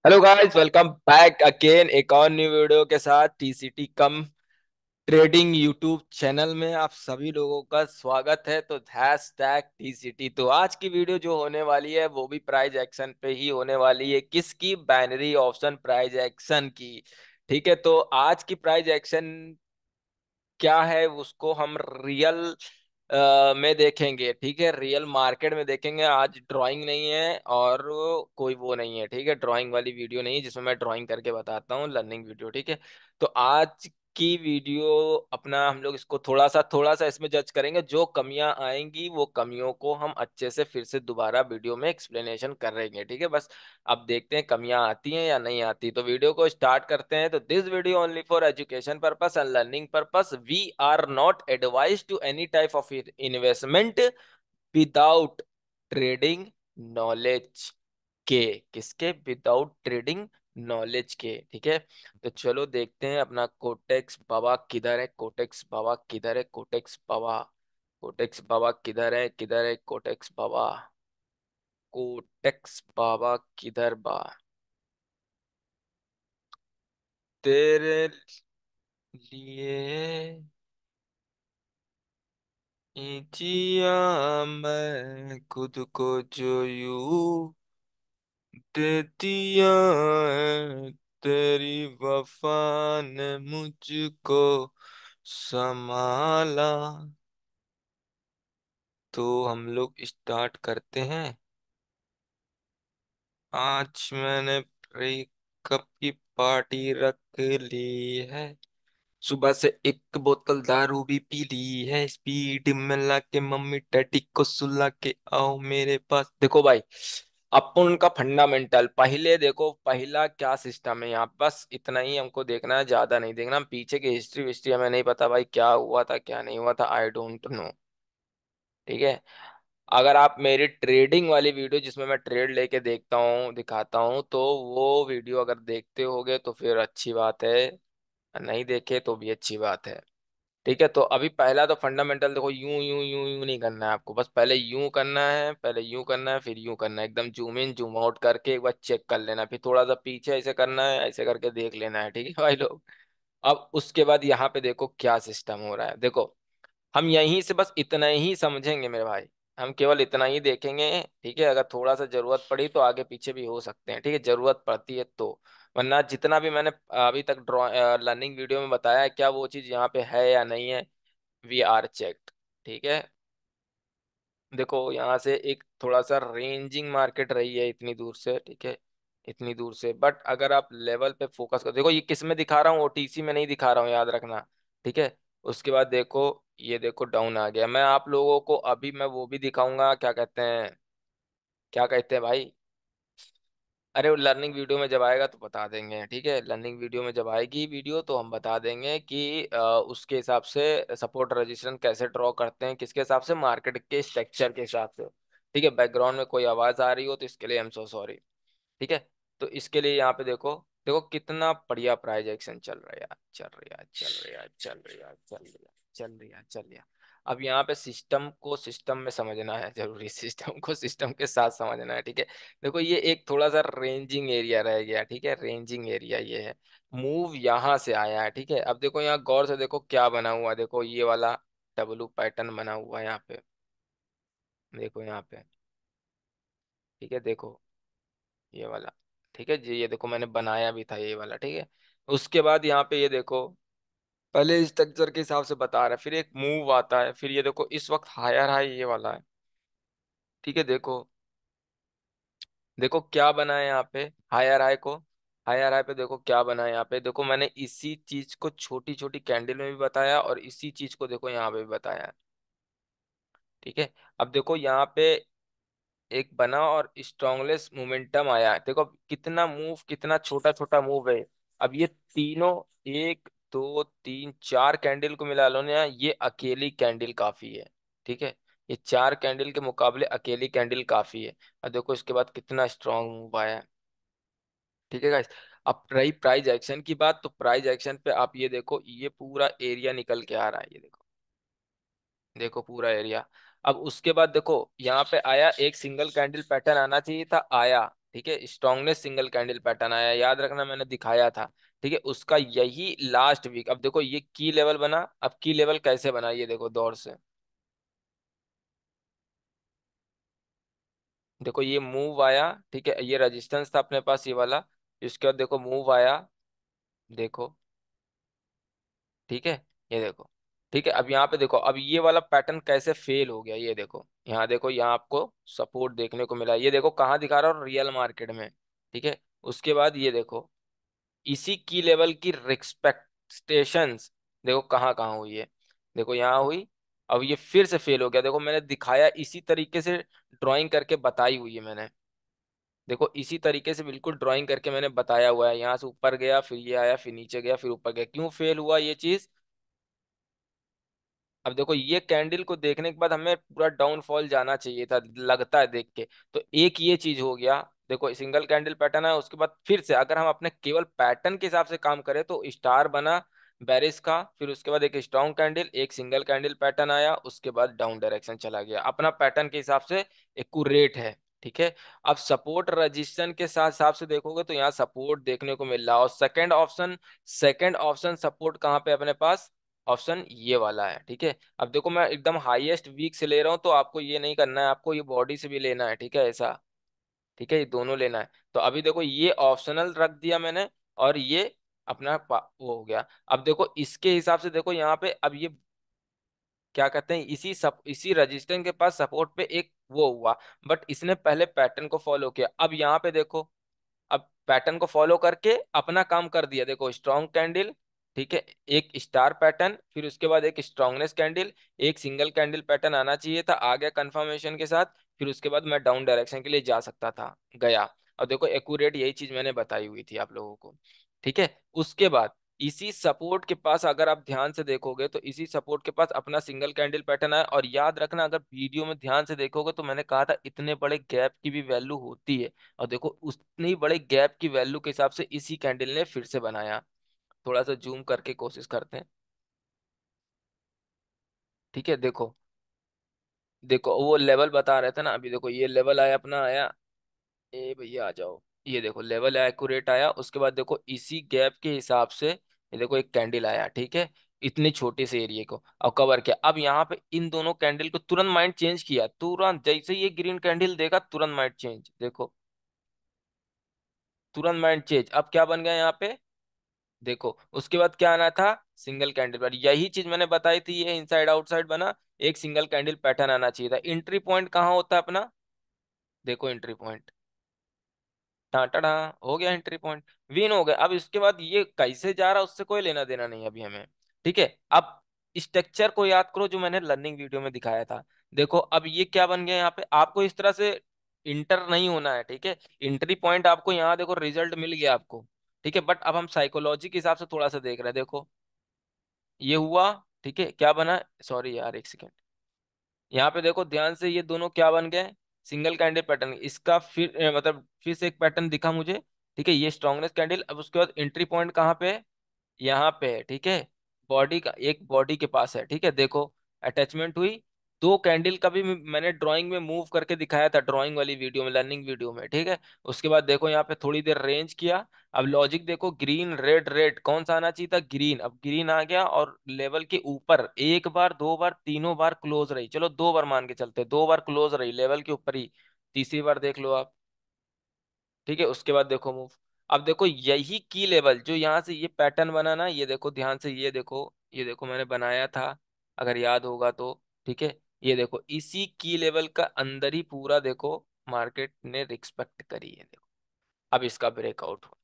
Hello guys, welcome back again एक और new video के साथ टीसीटी कम ट्रेडिंग यूट्यूब चैनल में आप सभी लोगों का स्वागत है। तो हैशटैग टीसीटी। तो आज की वीडियो जो होने वाली है वो भी प्राइस एक्शन पे ही होने वाली है। किसकी? बाइनरी ऑप्शन प्राइस एक्शन की। ठीक है, तो आज की प्राइस एक्शन क्या है उसको हम रियल में देखेंगे। ठीक है, रियल मार्केट में देखेंगे। आज ड्राइंग नहीं है और कोई वो नहीं है। ठीक है, ड्राइंग वाली वीडियो नहीं है जिसमें मैं ड्राइंग करके बताता हूँ, लर्निंग वीडियो। ठीक है, तो आज की वीडियो अपना हम लोग इसको थोड़ा सा इसमें जज करेंगे। जो कमियां आएंगी वो कमियों को हम अच्छे से फिर से दोबारा वीडियो में एक्सप्लेनेशन करेंगे। ठीक है, बस अब देखते हैं कमियां आती हैं या नहीं आती। तो वीडियो को स्टार्ट करते हैं। तो this video only for education purpose and learning purpose. We are not advise to any type of investment without trading knowledge के। किसके? विदाउट ट्रेडिंग नॉलेज के। ठीक है, तो चलो देखते हैं अपना कोटेक्स बाबा किधर है। कोटेक्स बाबा किधर है? कोटेक्स बाबा, कोटेक्स बाबा किधर है? किधर है कोटेक्स बाबा? कोटेक्स बाबा किधर बा? तेरे लिए जिया मैं खुद को जो यूं दे दिया है, तेरी वफा ने मुझको संभाला। तो हम लोग स्टार्ट करते हैं। आज मैंने ब्रेकअप की पार्टी रख ली है। सुबह से एक बोतल दारू भी पी ली है। स्पीड में लाके मम्मी डैडी को सुला के आओ मेरे पास। देखो भाई, अपन का फंडामेंटल पहले देखो, पहला क्या सिस्टम है यहाँ। बस इतना ही हमको देखना है, ज्यादा नहीं देखना। पीछे की हिस्ट्री विस्ट्री हमें नहीं पता भाई, क्या हुआ था क्या नहीं हुआ था, आई डोंट नो। ठीक है, अगर आप मेरी ट्रेडिंग वाली वीडियो जिसमें मैं ट्रेड लेके देखता हूँ दिखाता हूँ, तो वो वीडियो अगर देखते होगे तो फिर अच्छी बात है, नहीं देखे तो भी अच्छी बात है। ठीक है, तो अभी पहला तो फंडामेंटल देखो, यूं यूं यूं यूं नहीं करना है आपको। बस पहले यूं करना है, पहले यूं करना है, फिर यूं करना है। एकदम जूम इन जूम आउट करके एक बार चेक कर लेना, फिर थोड़ा सा पीछे ऐसे करना है, ऐसे करके देख लेना है। ठीक है भाई लोग, अब उसके बाद यहाँ पे देखो क्या सिस्टम हो रहा है। देखो, हम यहीं से बस इतना ही समझेंगे मेरे भाई, हम केवल इतना ही देखेंगे। ठीक है, अगर थोड़ा सा जरूरत पड़ी तो आगे पीछे भी हो सकते हैं। ठीक है, जरूरत पड़ती है तो, वरना जितना भी मैंने अभी तक ड्रॉ लर्निंग वीडियो में बताया है, क्या वो चीज़ यहाँ पे है या नहीं है, वी आर चेक्ड। ठीक है, देखो यहाँ से एक थोड़ा सा रेंजिंग मार्केट रही है इतनी दूर से। ठीक है, इतनी दूर से, बट अगर आप लेवल पे फोकस कर, देखो ये किस में दिखा रहा हूँ, ओटीसी में नहीं दिखा रहा हूँ, याद रखना। ठीक है, उसके बाद देखो, ये देखो डाउन आ गया। मैं आप लोगों को अभी मैं वो भी दिखाऊंगा, क्या कहते हैं, क्या कहते हैं भाई, अरे वो लर्निंग वीडियो में जब आएगा तो बता देंगे। ठीक है, लर्निंग वीडियो में जब आएगी वीडियो तो हम बता देंगे कि उसके हिसाब से सपोर्ट रजिस्टेंस कैसे ड्रॉ करते हैं, किसके हिसाब से, मार्केट के स्ट्रक्चर के हिसाब से। ठीक है, बैकग्राउंड में कोई आवाज आ रही हो तो इसके लिए आई एम सो सॉरी। ठीक है, तो इसके लिए यहाँ पे देखो, देखो कितना बढ़िया प्राइस एक्शन चल रहा है यार, चल रहा है, चल रहा है, चल रहा है, चल रहा है, चल रहा है, चल रहा है। अब यहाँ पे सिस्टम को सिस्टम में समझना है जरूरी, सिस्टम को सिस्टम के साथ समझना है। ठीक है, देखो ये एक थोड़ा सा रेंजिंग एरिया रह गया। ठीक है, रेंजिंग एरिया ये है, मूव यहाँ से आया है। ठीक है, अब देखो यहाँ गौर से देखो क्या बना हुआ है। देखो ये वाला डब्लू पैटर्न बना हुआ है यहाँ पे, देखो यहाँ पे। ठीक है, देखो ये वाला। ठीक है जी, ये देखो मैंने बनाया भी था ये वाला। ठीक है, उसके बाद यहाँ पे ये देखो, पहले स्ट्रक्चर के हिसाब से बता रहा है, फिर एक मूव आता है, फिर ये देखो इस वक्त हायर हाई ये वाला है। ठीक है, देखो, देखो क्या बना है यहाँ पे, हायर हाई को, हायर हाई पे देखो क्या बना है यहाँ पे। देखो मैंने इसी चीज को छोटी छोटी कैंडल में भी बताया और इसी चीज को देखो यहाँ पे भी बताया। ठीक है, अब देखो यहाँ पे एक बना और स्ट्रॉन्गलेस्ट मोमेंटम आया। देखो कितना मूव, कितना छोटा छोटा मूव है। अब ये तीनों, एक दो तीन चार कैंडल को मिला लो ना, ये अकेली कैंडल काफी है। ठीक है, ये चार कैंडल के मुकाबले अकेली कैंडल काफी है। और देखो इसके बाद कितना स्ट्रांग मूव आया है। ठीक है गाइस, अब रही प्राइस एक्शन की बात, तो प्राइस एक्शन पे आप ये देखो, ये पूरा एरिया निकल के आ रहा है, ये देखो, देखो पूरा एरिया। अब उसके बाद देखो यहाँ पे आया, एक सिंगल कैंडल पैटर्न आना चाहिए था, आया। ठीक है, स्ट्रॉन्गनेस सिंगल कैंडल पैटर्न आया, याद रखना मैंने दिखाया था। ठीक है, उसका यही लास्ट वीक। अब देखो ये की लेवल बना, अब की लेवल कैसे बना ये देखो दौर से। देखो ये मूव आया, ठीक है, ये रेजिस्टेंस था अपने पास ये वाला, इसके बाद देखो मूव आया, देखो, ठीक है, ये देखो, ठीक है। अब यहाँ पे देखो, अब ये वाला पैटर्न कैसे फेल हो गया, ये देखो यहाँ, देखो यहाँ आपको सपोर्ट देखने को मिला, ये देखो कहाँ दिखा रहा हूँ, रियल मार्केट में। ठीक है, उसके बाद ये देखो इसी की लेवल की रिस्पेक्टेशंस देखो कहाँ कहाँ हुई है, देखो यहाँ हुई, अब ये फिर से फेल हो गया, देखो मैंने दिखाया इसी तरीके से, ड्राइंग करके बताई हुई है मैंने, देखो इसी तरीके से बिल्कुल ड्राइंग करके मैंने बताया हुआ है, यहाँ से ऊपर गया, फिर ये आया, फिर नीचे गया, फिर ऊपर गया, क्यों फेल हुआ ये चीज। अब देखो ये कैंडल को देखने के बाद हमें पूरा डाउनफॉल जाना चाहिए था, लगता है देख के, तो एक ये चीज हो गया। देखो सिंगल कैंडल पैटर्न है, उसके बाद फिर से अगर हम अपने केवल पैटर्न के हिसाब से काम करें तो स्टार बना बेरिस का, फिर उसके बाद एक स्ट्रॉन्ग कैंडल, एक सिंगल कैंडल पैटर्न आया, उसके बाद डाउन डायरेक्शन चला गया, अपना पैटर्न के हिसाब से एक्यूरेट है। ठीक है, अब सपोर्ट रजिस्टेंस के साथ हिसाब से देखोगे तो यहाँ सपोर्ट देखने को मिल रहा है, और सेकंड ऑप्शन सपोर्ट कहाँ पे अपने पास, ऑप्शन ये वाला है। ठीक है, अब देखो मैं एकदम हाईएस्ट वीक से ले रहा हूँ, तो आपको ये नहीं करना है, आपको ये बॉडी से भी लेना है, ठीक है ऐसा। ठीक है, ये दोनों लेना है, तो अभी देखो ये ऑप्शनल रख दिया मैंने, और ये अपना वो हो गया। अब देखो इसके हिसाब से देखो यहाँ पे, अब ये क्या कहते हैं, इसी रजिस्टेंस के पास सपोर्ट पे एक वो हुआ, बट इसने पहले पैटर्न को फॉलो किया, अब यहाँ पे देखो, अब पैटर्न को फॉलो करके अपना काम कर दिया, देखो स्ट्रॉन्ग कैंडल, ठीक है, एक स्टार पैटर्न, फिर उसके बाद एक स्ट्रॉन्गनेस कैंडल, एक सिंगल कैंडल पैटर्न आना चाहिए था, आ गया कंफर्मेशन के साथ, फिर उसके बाद मैं डाउन डायरेक्शन के लिए जा सकता था, गया। और देखो एक्यूरेट यही चीज मैंने बताई हुई थी आप लोगों को। ठीक है, उसके बाद इसी सपोर्ट के पास अगर आप ध्यान से देखोगे तो इसी सपोर्ट के पास अपना सिंगल कैंडल पैटर्न है, और याद रखना अगर वीडियो में ध्यान से देखोगे तो मैंने कहा था इतने बड़े गैप की भी वैल्यू होती है, और देखो उतनी बड़े गैप की वैल्यू के हिसाब से इसी कैंडल ने फिर से बनाया। थोड़ा सा जूम करके कोशिश करते हैं। ठीक है, देखो, देखो वो लेवल बता रहे थे ना, अभी देखो ये लेवल आया अपना, आया, ए भैया आ जाओ, ये देखो लेवल एक्यूरेट आया, उसके बाद देखो इसी गैप के हिसाब से ये देखो एक कैंडल आया, ठीक है, इतनी छोटे से एरिया को और कवर किया। अब यहाँ पे इन दोनों कैंडल को तुरंत माइंड चेंज किया, तुरंत जैसे ये ग्रीन कैंडल देखा तुरंत माइंड चेंज, देखो तुरंत माइंड चेंज, अब क्या बन गया यहाँ पे, देखो उसके बाद क्या आना था, सिंगल कैंडल पर, यही चीज मैंने बताई थी, ये इनसाइड आउटसाइड बना, एक सिंगल कैंडल पैटर्न आना चाहिए था। एंट्री पॉइंट कहाँ होता है अपना, देखो एंट्री पॉइंट, टाटा हो गया एंट्री पॉइंट, विन हो गया। अब इसके बाद ये कैसे जा रहा है उससे कोई लेना देना नहीं अभी हमें। ठीक है, अब स्ट्रक्चर को याद करो जो मैंने लर्निंग वीडियो में दिखाया था, देखो अब ये क्या बन गया यहाँ पे, आपको इस तरह से इंटर नहीं होना है। ठीक है, एंट्री पॉइंट आपको यहाँ देखो, रिजल्ट मिल गया आपको। ठीक है, बट अब हम साइकोलॉजी के हिसाब से थोड़ा सा देख रहे हैं, देखो ये हुआ, ठीक है, क्या बना, सॉरी यार एक सेकेंड, यहाँ पे देखो ध्यान से, ये दोनों क्या बन गए, सिंगल कैंडल पैटर्न, इसका फिर मतलब फिर से एक पैटर्न दिखा मुझे। ठीक है, ये स्ट्रॉन्गनेस कैंडल, अब उसके बाद एंट्री पॉइंट कहाँ पे है, यहाँ पे है। ठीक है, बॉडी का एक बॉडी के पास है, ठीक है, देखो अटैचमेंट हुई, दो कैंडल का भी मैंने ड्राइंग में मूव करके दिखाया था, ड्राइंग वाली वीडियो में, लर्निंग वीडियो में। ठीक है, उसके बाद देखो यहाँ पे थोड़ी देर रेंज किया, अब लॉजिक देखो, ग्रीन रेड रेड कौन सा आना चाहिए था, ग्रीन, अब ग्रीन आ गया, और लेवल के ऊपर एक बार, दो बार, तीनों बार क्लोज रही, चलो दो बार मान के चलते, दो बार क्लोज रही लेवल के ऊपर ही, तीसरी बार देख लो आप। ठीक है, उसके बाद देखो मूव, अब देखो यही की लेवल जो यहाँ से ये पैटर्न बना ना, ये देखो ध्यान से, ये देखो मैंने बनाया था, अगर याद होगा तो। ठीक है, ये देखो इसी की लेवल का अंदर ही पूरा देखो मार्केट ने रिस्पेक्ट करी है, देखो अब इसका ब्रेकआउट हुआ,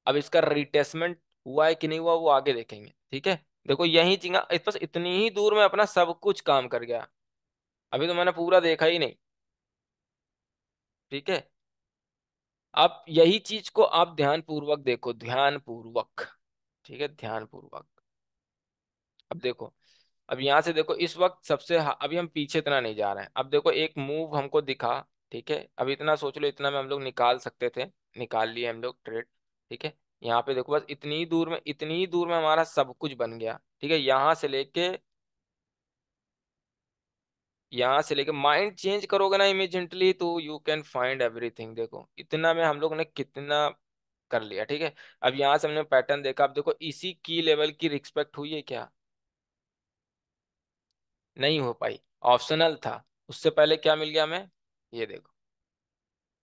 अब इसका रिटेस्टमेंट हुआ है कि नहीं हुआ वो आगे देखेंगे। ठीक है, देखो यही चिंगा, बस इतनी ही दूर में अपना सब कुछ काम कर गया, अभी तो मैंने पूरा देखा ही नहीं। ठीक है, अब यही चीज को आप ध्यान पूर्वक देखो, ध्यान पूर्वक, ठीक है, ध्यान पूर्वक। अब देखो, अब यहाँ से देखो इस वक्त अभी हम पीछे इतना नहीं जा रहे हैं, अब देखो एक मूव हमको दिखा। ठीक है, अब इतना सोच लो, इतना में हम लोग निकाल सकते थे, निकाल लिए हम लोग ट्रेड। ठीक है, यहाँ पे देखो बस इतनी ही दूर में हमारा सब कुछ बन गया। ठीक है, यहाँ से लेके यहाँ से लेके माइंड चेंज करोगे ना इमिजिएटली, तो यू कैन फाइंड एवरीथिंग। देखो इतना में हम लोग ने कितना कर लिया, ठीक है। अब यहाँ से हमने पैटर्न देखा, अब देखो इसी की लेवल की रिस्पेक्ट हुई है क्या? नहीं हो पाई, ऑप्शनल था। उससे पहले क्या मिल गया हमें, ये देखो,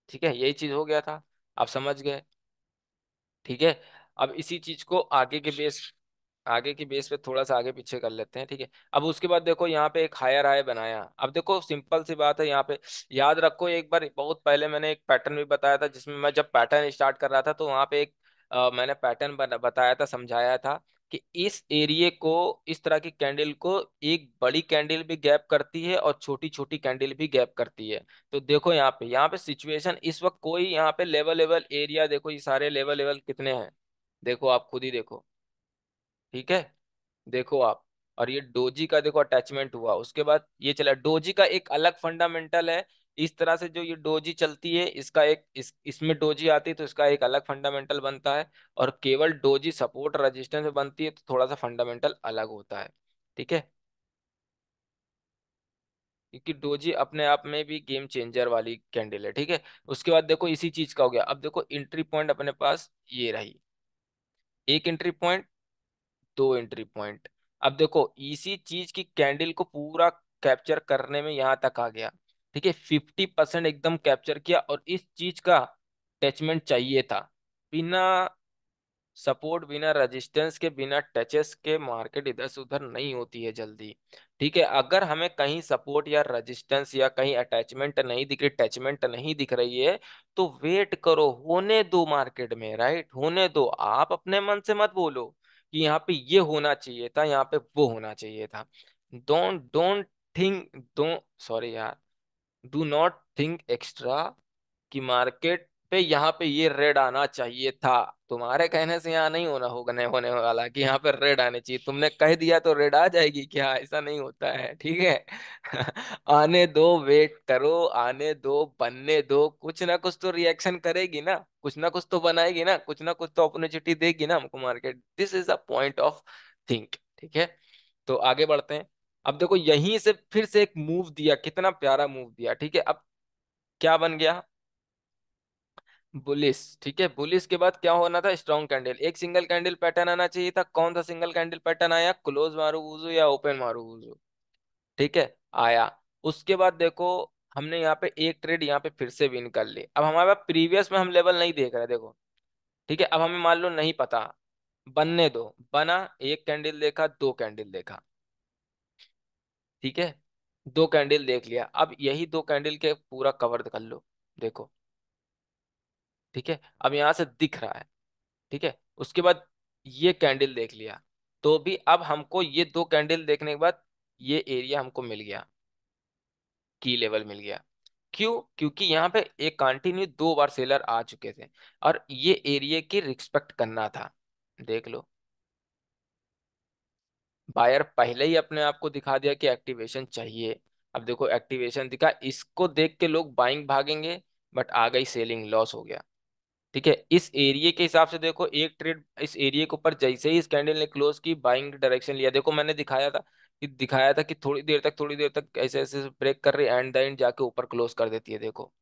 ठीक है, यही चीज हो गया था। आप समझ गए, ठीक है। अब इसी चीज को आगे की बेस पे थोड़ा सा आगे पीछे कर लेते हैं, ठीक है। अब उसके बाद देखो यहाँ पे एक हायर हाई बनाया। अब देखो सिंपल सी बात है यहाँ पे, याद रखो एक बार बहुत पहले मैंने एक पैटर्न भी बताया था, जिसमें मैं जब पैटर्न स्टार्ट कर रहा था तो वहां पे एक मैंने पैटर्न बताया था, समझाया था कि इस एरिए को, इस तरह की कैंडल को एक बड़ी कैंडल भी गैप करती है और छोटी छोटी कैंडल भी गैप करती है। तो देखो यहाँ पे सिचुएशन इस वक्त कोई यहाँ पे लेवल लेवल एरिया, देखो ये सारे लेवल लेवल कितने हैं, देखो आप खुद ही देखो, ठीक है। देखो आप, और ये डोजी का देखो अटैचमेंट हुआ, उसके बाद ये चला। डोजी का एक अलग फंडामेंटल है, इस तरह से जो ये डोजी चलती है इसका एक इसमें डोजी आती है तो इसका एक अलग फंडामेंटल बनता है। और केवल डोजी सपोर्ट रेजिस्टेंस में बनती है तो थोड़ा सा फंडामेंटल अलग होता है, ठीक है। क्योंकि डोजी अपने आप में भी गेम चेंजर वाली कैंडल है, ठीक है। उसके बाद देखो इसी चीज का हो गया। अब देखो एंट्री पॉइंट अपने पास ये रही, एक एंट्री पॉइंट, दो एंट्री पॉइंट। अब देखो इसी चीज की कैंडल को पूरा कैप्चर करने में यहां तक आ गया, ठीक है। 50% एकदम कैप्चर किया, और इस चीज का अटैचमेंट चाहिए था। बिना सपोर्ट, बिना रेजिस्टेंस के, बिना टचेस के मार्केट इधर से उधर नहीं होती है जल्दी, ठीक है। अगर हमें कहीं सपोर्ट या रेजिस्टेंस या कहीं अटैचमेंट नहीं दिख रही, टचमेंट नहीं दिख रही है, तो वेट करो, होने दो मार्केट में, राइट, होने दो। आप अपने मन से मत बोलो कि यहाँ पे ये होना चाहिए था, यहाँ पे वो होना चाहिए था। Don't don't think, don't, sorry यार, डू नॉट थिंक एक्स्ट्रा कि मार्केट पे यहाँ पे ये रेड आना चाहिए था। तुम्हारे कहने से यहाँ नहीं होना होगा, नहीं होने वाला कि यहाँ पे रेड आने चाहिए, तुमने कह दिया तो रेड आ जाएगी क्या? ऐसा नहीं होता है, ठीक है। आने दो, वेट करो, आने दो, बनने दो, कुछ ना कुछ तो रिएक्शन करेगी ना, कुछ ना कुछ तो बनाएगी ना, कुछ ना कुछ तो अपॉर्चुनिटी देगी ना हमको market. This is the point of think, ठीक है। तो आगे बढ़ते हैं। अब देखो यहीं से फिर से एक मूव दिया, कितना प्यारा मूव दिया, ठीक है। अब क्या बन गया, बुलिस, ठीक है। बुलिस के बाद क्या होना था, स्ट्रॉन्ग कैंडल, एक सिंगल कैंडल पैटर्न आना चाहिए था। कौन सा सिंगल कैंडल पैटर्न आया, क्लोज मारूबुजू या ओपन मारूबुजू, ठीक है, आया। उसके बाद देखो हमने यहाँ पे एक ट्रेड यहाँ पे फिर से विन कर ली। अब हमारे पास प्रीवियस में हम लेवल नहीं देख रहे, देखो, ठीक है। अब हमें मान लो नहीं पता, बनने दो, बना, एक कैंडल देखा, दो कैंडल देखा, ठीक है, दो कैंडल देख लिया। अब यही दो कैंडल के पूरा कवर कर लो, देखो, ठीक है। अब यहाँ से दिख रहा है, ठीक है। उसके बाद ये कैंडल देख लिया, तो भी अब हमको ये दो कैंडल देखने के बाद ये एरिया हमको मिल गया, की लेवल मिल गया। क्यों? क्योंकि यहाँ पे एक कंटिन्यू दो बार सेलर आ चुके थे, और ये एरिया की रिस्पेक्ट करना था, देख लो। बायर पहले ही अपने आप को दिखा दिया कि एक्टिवेशन चाहिए। अब देखो एक्टिवेशन दिखा, इसको देख के लोग बाइंग भागेंगे, बट आ गई सेलिंग, लॉस हो गया, ठीक है। इस एरिया के हिसाब से देखो, एक ट्रेड इस एरिया के ऊपर जैसे ही इस कैंडल ने क्लोज की, बाइंग डायरेक्शन लिया। देखो मैंने दिखाया था कि थोड़ी देर तक ऐसे ऐसे ब्रेक कर रही, एंड द एंड जाके ऊपर क्लोज कर देती है, देखो,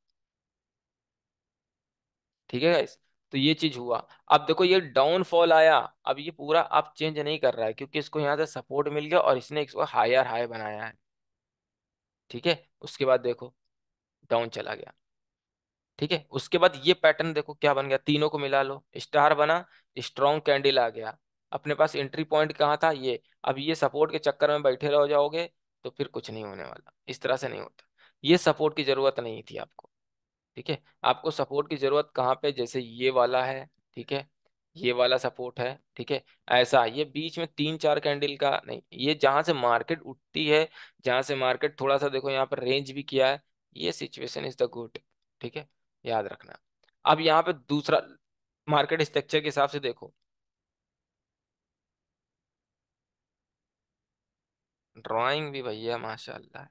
ठीक है गाइस। तो ये चीज हुआ। अब देखो ये डाउनफॉल आया, अब ये पूरा आप चेंज नहीं कर रहा है, क्योंकि इसको यहाँ से सपोर्ट मिल गया और इसने इसको हायर हाई बनाया है, ठीक है। उसके बाद देखो डाउन चला गया, ठीक है। उसके बाद ये पैटर्न देखो क्या बन गया, तीनों को मिला लो, स्टार बना, स्ट्रॉन्ग कैंडल आ गया। अपने पास एंट्री पॉइंट कहाँ था, ये। अब ये सपोर्ट के चक्कर में बैठे रह जाओगे तो फिर कुछ नहीं होने वाला, इस तरह से नहीं होता। ये सपोर्ट की जरूरत नहीं थी आपको, ठीक है। आपको सपोर्ट की जरूरत कहाँ पे, जैसे ये वाला है, ठीक है, ये वाला सपोर्ट है, ठीक है। ऐसा ये बीच में तीन चार कैंडल का नहीं, ये जहां से मार्केट उठती है, जहां से मार्केट थोड़ा सा देखो यहाँ पर रेंज भी किया है, ये सिचुएशन इज द गुड, ठीक है, याद रखना। अब यहाँ पे दूसरा मार्केट स्ट्रक्चर के हिसाब से देखो, ड्राइंग भी भैया माशाल्लाह।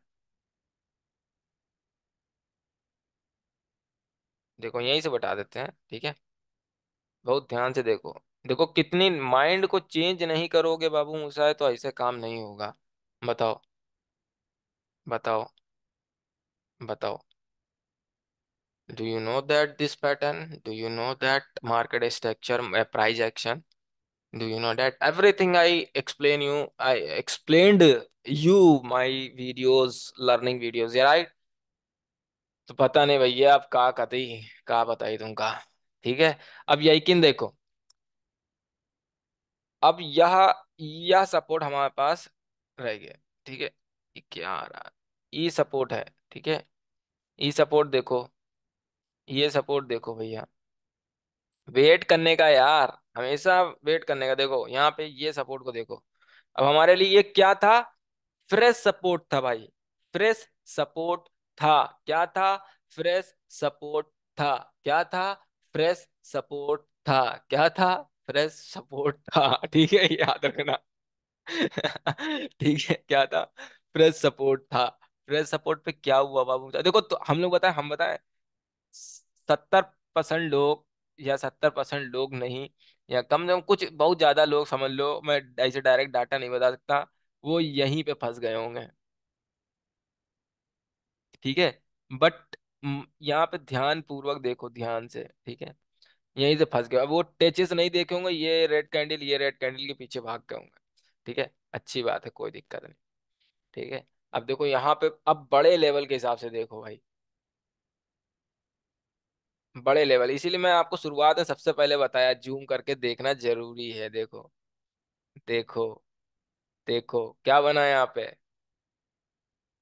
देखो यहीं से बता देते हैं, ठीक है, बहुत ध्यान से देखो। देखो कितनी माइंड को चेंज नहीं करोगे बाबू मुसाए, तो ऐसे काम नहीं होगा। बताओ, बताओ। बताओ। Do you know that this pattern, do you know that market structure, price action, do you know that everything I explain you, I explained you my videos, learning videos, yeah, right? तो पता नहीं भैया, अब का कती का बताई तुमका। ठीक है, अब यकीन देखो। अब यह सपोर्ट हमारे पास रह गया। ठीक है, ये क्या आ रहा है, ई सपोर्ट है। ठीक है, ई सपोर्ट देखो, ये सपोर्ट देखो भैया, वेट करने का यार, हमेशा वेट करने का। देखो यहाँ पे ये सपोर्ट को देखो। अब हमारे लिए ये क्या था, फ्रेश सपोर्ट था भाई, फ्रेश सपोर्ट था। क्या था, फ्रेश सपोर्ट था। क्या था, फ्रेश सपोर्ट था। क्या था, फ्रेश सपोर्ट था। ठीक है, याद रखना। ठीक है, क्या था, फ्रेश सपोर्ट था। फ्रेश सपोर्ट पे क्या हुआ बाबू, देखो तो हम लोग बताए, हम बताए 70% लोग, या 70% लोग नहीं, या कम से कम कुछ बहुत ज्यादा लोग समझ लो, मैं ऐसे डायरेक्ट डाटा नहीं बता सकता, वो यहीं पे फंस गए होंगे। ठीक है, बट यहाँ पे ध्यान पूर्वक देखो, ध्यान से। ठीक है, यहीं से फंस गए। अब वो टेचेस नहीं देखे होंगे, ये रेड कैंडल, ये रेड कैंडल के पीछे भाग गए होंगे। ठीक है, अच्छी बात है, कोई दिक्कत नहीं। ठीक है, अब देखो यहाँ पे, अब बड़े लेवल के हिसाब से देखो भाई, बड़े लेवल, इसीलिए मैं आपको शुरुआत में सबसे पहले बताया जूम करके देखना जरूरी है। देखो, देखो, देखो क्या बना है यहाँ पे,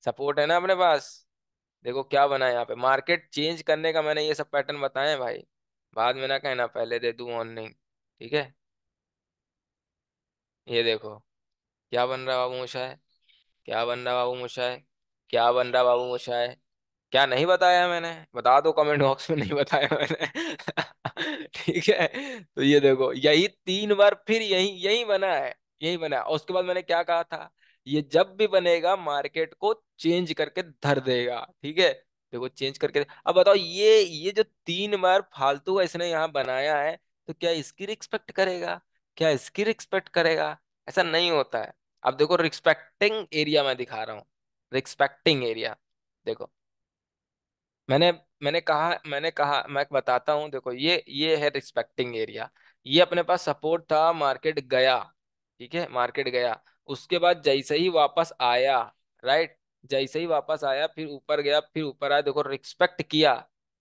सपोर्ट है ना अपने पास। देखो क्या बना है यहाँ पे, मार्केट चेंज करने का मैंने ये सब पैटर्न बताए हैं भाई, बाद में ना कहना पहले दे दूं वार्निंग। ठीक है, ये देखो क्या बन रहा है बाबू मोशाय, क्या बन रहा है बाबू मोशाय, क्या बन रहा है बाबू मोशाय। क्या नहीं बताया मैंने, बता दो कमेंट बॉक्स में, नहीं बताया मैंने। ठीक है, तो ये देखो यही 3 बार फिर यही यही बना है, यही बना है। और उसके बाद मैंने क्या कहा था, ये जब भी बनेगा मार्केट को चेंज करके धर देगा। ठीक है, देखो चेंज करके। अब बताओ, ये जो 3 बार फालतू का इसने यहाँ बनाया है, तो क्या इसकी रिस्पेक्ट करेगा, क्या इसकी रिस्पेक्ट करेगा? ऐसा नहीं होता है। अब देखो रिस्पेक्टिंग एरिया मैं दिखा रहा हूँ, रिस्पेक्टिंग एरिया देखो। मैंने मैंने कहा मैं बताता हूँ, देखो ये है रिस्पेक्टिंग एरिया। ये अपने पास सपोर्ट था, मार्केट गया। ठीक है, मार्केट गया, उसके बाद जैसे ही वापस आया, राइट, जैसे ही वापस आया फिर ऊपर गया, फिर ऊपर आया, देखो रिस्पेक्ट किया,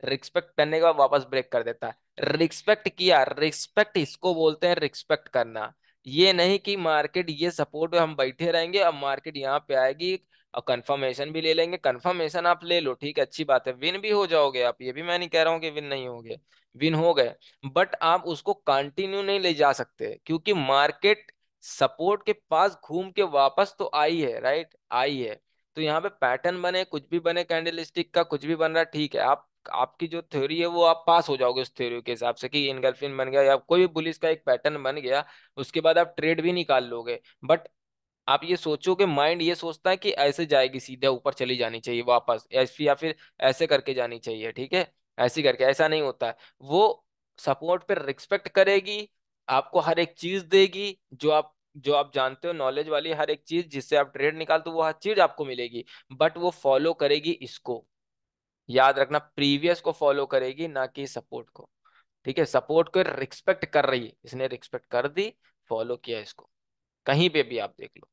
रिस्पेक्ट करने के बाद वापस ब्रेक कर देता है। रिस्पेक्ट किया, रिस्पेक्ट इसको बोलते हैं, रिस्पेक्ट करना। ये नहीं कि मार्केट ये सपोर्ट पे हम बैठे रहेंगे, अब मार्केट यहाँ पे आएगी और कंफर्मेशन भी ले लेंगे। कंफर्मेशन आप ले लो, ठीक है, अच्छी बात है, विन भी हो जाओगे आप, ये भी मैं नहीं कह रहा हूँ कि विन नहीं होगे, विन हो गए। बट आप उसको कंटिन्यू नहीं ले जा सकते, क्योंकि मार्केट सपोर्ट के पास घूम के वापस तो आई है, राइट, आई है। तो यहाँ पे पैटर्न बने, कुछ भी बने, कैंडल स्टिक का कुछ भी बन रहा है, ठीक है, आप आपकी जो थ्योरी है वो आप पास हो जाओगे उस थ्योरी के हिसाब से कि इनगल्फिन बन गया या कोई भी बुलिश का एक पैटर्न बन गया, उसके बाद आप ट्रेड भी निकाल लोगे। बट आप ये सोचो कि माइंड ये सोचता है कि ऐसे जाएगी, सीधे ऊपर चली जानी चाहिए वापस, ऐसे या फिर ऐसे करके जानी चाहिए। ठीक है, ऐसे करके, ऐसा नहीं होता है। वो सपोर्ट पे रिस्पेक्ट करेगी, आपको हर एक चीज देगी, जो आप जानते हो, नॉलेज वाली हर एक चीज जिससे आप ट्रेड निकालते हो, वो हर चीज आपको मिलेगी। बट वो फॉलो करेगी इसको, याद रखना, प्रीवियस को फॉलो करेगी, ना कि सपोर्ट को। ठीक है, सपोर्ट को रिस्पेक्ट कर रही है, इसने रिस्पेक्ट कर दी, फॉलो किया इसको। कहीं पे भी आप देख लो,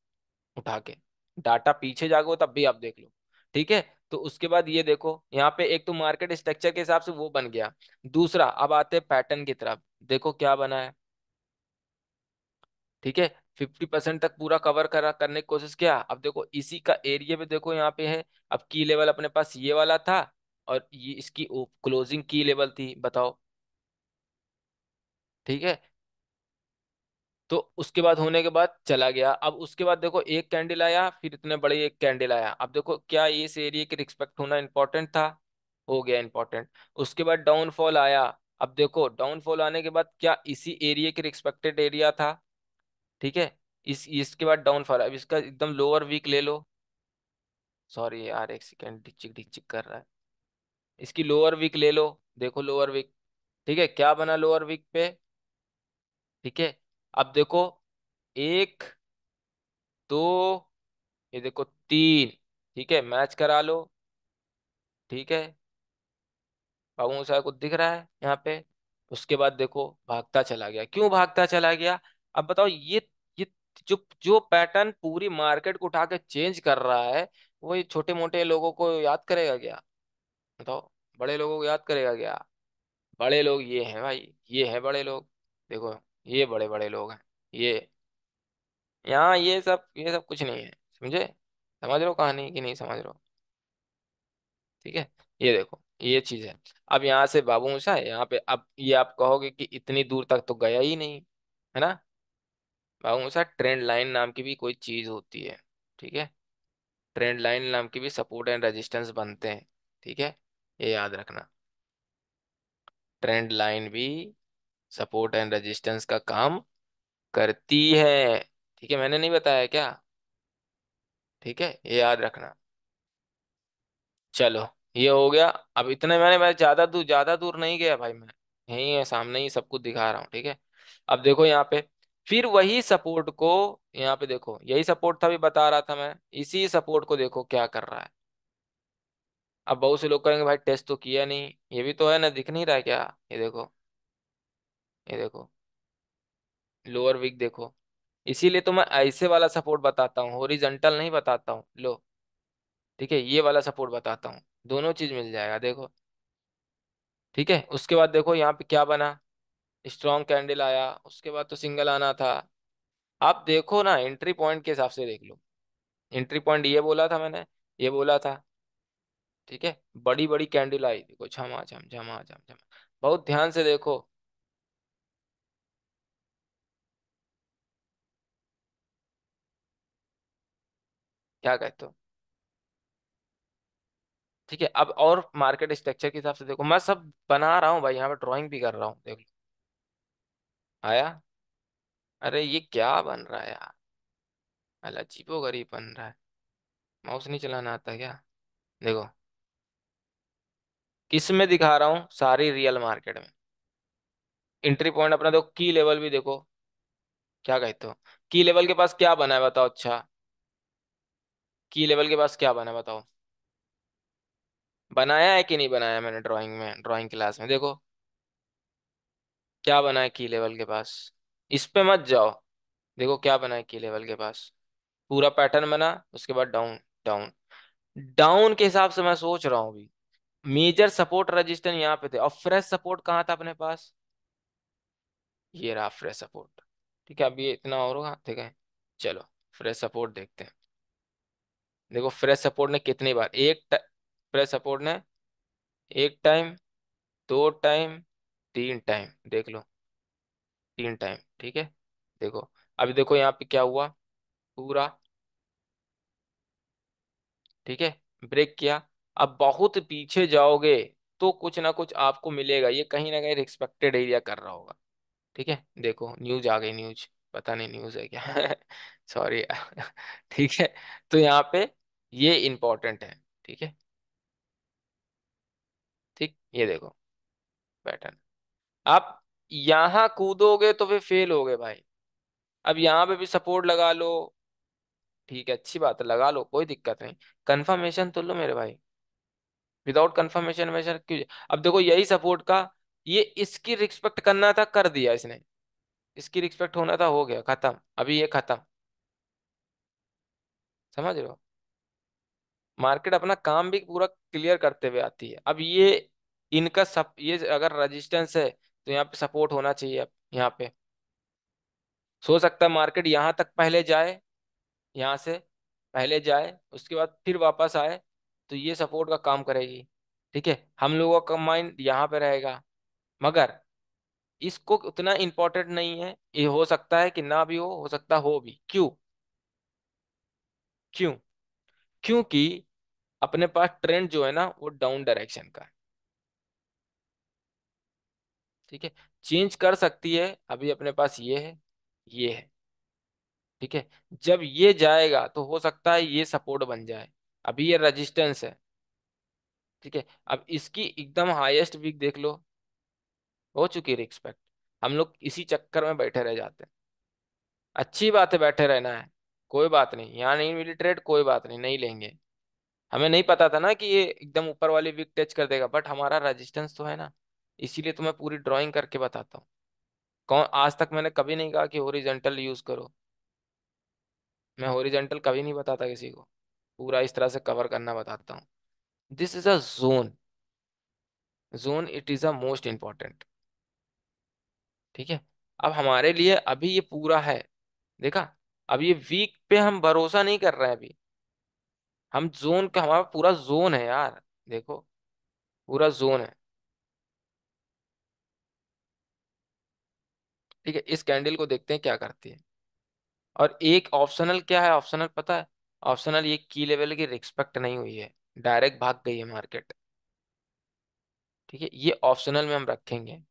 उठा के डाटा पीछे जागो तब भी आप देख लो। ठीक है, तो उसके बाद ये देखो यहाँ पे, एक तो मार्केट स्ट्रक्चर के हिसाब से वो बन गया। दूसरा, अब आते हैं पैटर्न की तरफ, देखो क्या बना है। ठीक है, 50% तक पूरा कवर करने की कोशिश किया। अब देखो इसी का एरिया पे देखो, यहाँ पे है। अब की लेवल अपने पास ये वाला था, और ये इसकी क्लोजिंग की लेवल थी, बताओ। ठीक है, तो उसके बाद होने के बाद चला गया। अब उसके बाद देखो एक कैंडल आया, फिर इतने बड़े एक कैंडल आया। अब देखो क्या इस एरिया की रिस्पेक्ट होना इंपॉर्टेंट था, हो गया इंपॉर्टेंट। उसके बाद डाउनफॉल आया। अब देखो डाउनफॉल आने के बाद क्या इसी एरिया की रिस्पेक्टेड एरिया था। ठीक है, इसके बाद डाउनफॉल, अब इसका एकदम लोअर वीक ले लो। सॉरी यार, एक सेकेंड, डिचिक डिचिक कर रहा है। इसकी लोअर वीक ले लो, देखो लोअर वीक। ठीक है, क्या बना लोअर वीक पे। ठीक है, अब देखो, एक, दो, ये देखो तीन। ठीक है, मैच करा लो, ठीक है, बाबू मोशाय को दिख रहा है यहाँ पे। उसके बाद देखो भागता चला गया, क्यों भागता चला गया? अब बताओ, ये जो जो पैटर्न पूरी मार्केट को उठा के चेंज कर रहा है, वो ये छोटे मोटे लोगों को याद करेगा क्या? बताओ, बड़े लोगों को याद करेगा क्या? बड़े लोग ये हैं भाई, ये हैं बड़े लोग। देखो, ये बड़े बड़े लोग हैं ये। यहाँ ये सब कुछ नहीं है, समझे? समझ रहे हो कहानी कि नहीं समझ रहे हो? ठीक है, ये देखो ये चीज है। अब यहाँ से बाबू मोशा है यहाँ पे, अब ये आप कहोगे कि इतनी दूर तक तो गया ही नहीं, है ना? बाबू मोशा, ट्रेंड लाइन नाम की भी कोई चीज होती है, ठीक है? ट्रेंड लाइन नाम की भी सपोर्ट एंड रेजिस्टेंस बनते हैं, ठीक है? ये याद रखना, ट्रेंड लाइन भी सपोर्ट एंड रेजिस्टेंस का काम करती है, ठीक है? मैंने नहीं बताया क्या? ठीक है, ये याद रखना। चलो, ये हो गया। अब इतने मैं ज्यादा दूर नहीं गया भाई, मैं यही है, सामने ही सब कुछ दिखा रहा हूँ, ठीक है? अब देखो यहाँ पे, फिर वही सपोर्ट को, यहाँ पे देखो यही सपोर्ट था, भी बता रहा था मैं, इसी सपोर्ट को देखो क्या कर रहा है। अब बहुत से लोग कहेंगे भाई टेस्ट तो किया नहीं, ये भी तो है ना, दिख नहीं रहा है क्या? ये देखो, ये देखो, लोअर वीक देखो। इसीलिए तो मैं ऐसे वाला सपोर्ट बताता हूँ, हॉरिजॉन्टल नहीं बताता हूँ, लो। ठीक है, ये वाला सपोर्ट बताता हूँ, दोनों चीज मिल जाएगा, देखो। ठीक है, उसके बाद देखो यहाँ पे क्या बना, स्ट्रॉन्ग कैंडल आया, उसके बाद तो सिंगल आना था। आप देखो ना, एंट्री पॉइंट के हिसाब से देख लो। एंट्री पॉइंट ये बोला था मैंने, ये बोला था, ठीक है? बड़ी बड़ी कैंडल आई, देखो, झमा झम झमा झम झम। बहुत ध्यान से देखो। क्या कहते हो? ठीक है, अब और मार्केट स्ट्रक्चर के हिसाब से देखो, मैं सब बना रहा हूँ भाई, यहाँ पे ड्राइंग भी कर रहा हूँ, देख लो। आया? अरे ये क्या बन रहा है यार, अजीबो गरीब बन रहा है। माउस नहीं चलाना आता क्या? देखो, किस में दिखा रहा हूँ, सारी रियल मार्केट में। एंट्री पॉइंट अपना देखो, की लेवल भी देखो। क्या कहते हो? की लेवल के पास क्या बना है बताओ? अच्छा, की लेवल के पास क्या बना है बताओ? बनाया है कि नहीं बनाया मैंने ड्राइंग में, ड्राइंग क्लास में देखो, क्या बना है की लेवल के पास। इस पे मत जाओ, देखो क्या बना है की लेवल के पास। पूरा पैटर्न बना, उसके बाद डाउन, डाउन, डाउन के हिसाब से मैं सोच रहा हूँ अभी। मेजर सपोर्ट रजिस्टेंस यहाँ पे थे, और फ्रेश सपोर्ट कहाँ था अपने पास? ये रहा फ्रेश सपोर्ट। ठीक है, अब ये इतना और होगा, ठीक है? चलो, फ्रेश सपोर्ट देखते हैं। देखो, फ्रेश सपोर्ट ने कितनी बार, फ्रेश सपोर्ट ने एक टाइम, दो टाइम, तीन टाइम, देख लो, तीन टाइम, ठीक है? देखो, अभी देखो यहाँ पे क्या हुआ, पूरा, ठीक है, ब्रेक किया। अब बहुत पीछे जाओगे तो कुछ ना कुछ आपको मिलेगा, ये कहीं ना कहीं रिस्पेक्टेड एरिया कर रहा होगा। ठीक है, देखो न्यूज आ गई, न्यूज, पता नहीं न्यूज है क्या सॉरी ठीक है, तो यहाँ पे ये इंपॉर्टेंट है, ठीक है? ठीक, ये देखो पैटर्न। आप यहाँ कूदोगे तो फिर फेल हो गए भाई। अब यहाँ पे भी सपोर्ट लगा लो, ठीक है, अच्छी बात है, लगा लो, कोई दिक्कत नहीं। कंफर्मेशन तो लो मेरे भाई, विदाउट कंफर्मेशन मेजर क्यों? अब देखो यही सपोर्ट का, ये इसकी रिस्पेक्ट करना था, कर दिया इसने। इसकी रिस्पेक्ट होना था, हो गया, खत्म, अभी ये खत्म। समझ रहे हो? मार्केट अपना काम भी पूरा क्लियर करते हुए आती है। अब ये इनका सब, ये अगर रेजिस्टेंस है तो यहाँ पे सपोर्ट होना चाहिए। अब यहाँ पे हो सकता है मार्केट यहाँ तक पहले जाए, यहाँ से पहले जाए, उसके बाद फिर वापस आए, तो ये सपोर्ट का काम करेगी। ठीक है, हम लोगों का माइंड यहाँ पे रहेगा, मगर इसको उतना इम्पोर्टेंट नहीं है, ये हो सकता है कि ना भी हो सकता हो भी। क्यों? क्यों? क्योंकि अपने पास ट्रेंड जो है ना, वो डाउन डायरेक्शन का है। ठीक है, चेंज कर सकती है, अभी अपने पास ये है, ये है, ठीक है? जब ये जाएगा तो हो सकता है ये सपोर्ट बन जाए, अभी ये रेजिस्टेंस है। ठीक है, अब इसकी एकदम हाईएस्ट वीक देख लो, हो चुकी है रिस्पेक्ट। हम लोग इसी चक्कर में बैठे रह जाते हैं। अच्छी बात है, बैठे रहना है, कोई बात नहीं, यहाँ नहीं मिली ट्रेड, कोई बात नहीं, नहीं लेंगे। हमें नहीं पता था ना कि ये एकदम ऊपर वाली विक टच कर देगा, बट हमारा रेजिस्टेंस तो है ना, इसीलिए तो मैं पूरी ड्राइंग करके बताता हूँ। कौन, आज तक मैंने कभी नहीं कहा कि हॉरिजॉन्टल यूज करो। मैं हॉरिजॉन्टल कभी नहीं बताता किसी को, पूरा इस तरह से कवर करना बताता हूँ। This is a zone, zone it is a most important. ठीक है। अब हमारे लिए अभी ये पूरा है, देखा। अब ये वीक पे हम भरोसा नहीं कर रहे हैं अभी, हम जोन का, हमारा पूरा जोन है यार, देखो पूरा जोन है। ठीक है, इस कैंडल को देखते हैं क्या करती है। और एक ऑप्शनल क्या है, ऑप्शनल पता है, ऑप्शनल ये की लेवल की रिस्पेक्ट नहीं हुई है, डायरेक्ट भाग गई है मार्केट। ठीक है, ये ऑप्शनल में हम रखेंगे,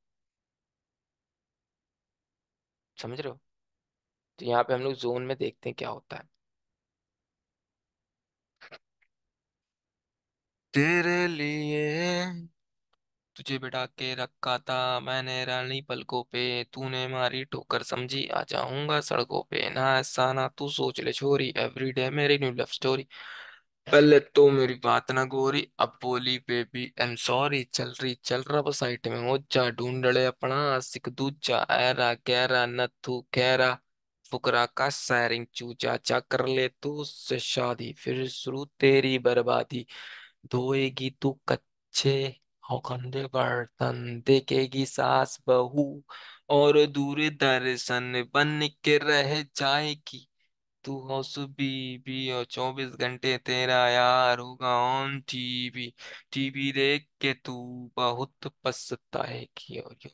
समझ रहे हो। तो यहाँ पे हम लोग जोन में देखते हैं क्या होता है। तेरे लिए तुझे बिठा के रखा था मैंने रानी पलकों पे, तूने मारी ठोकर समझी आ जाऊंगा सड़कों पे, ना ऐसा ना तू सोच ले छोरी, एवरीडे मेरी न्यू लव स्टोरी। पहले तो मेरी बात ना गोरी, अब बोली बेबी आई एम सॉरी, चल रही चल रहा बस साइट में हो जा, ढूंढ ले अपना आशिक दूजा, ऐरा गहरा नथु खैरा, फुकरा का सैरिंग चूचा, चा कर ले तू उससे शादी, फिर शुरू तेरी बर्बादी, धोएगी तू कच्चे हो गंदे बर्तन, देखेगी सास बहू और दूर दर्शन बन के रह जाएगी, तू हो बीबी और 24 घंटे तेरा यार होगा ऑन टीवी, टीवी देख के तू बहुत पछताएगी और यूं।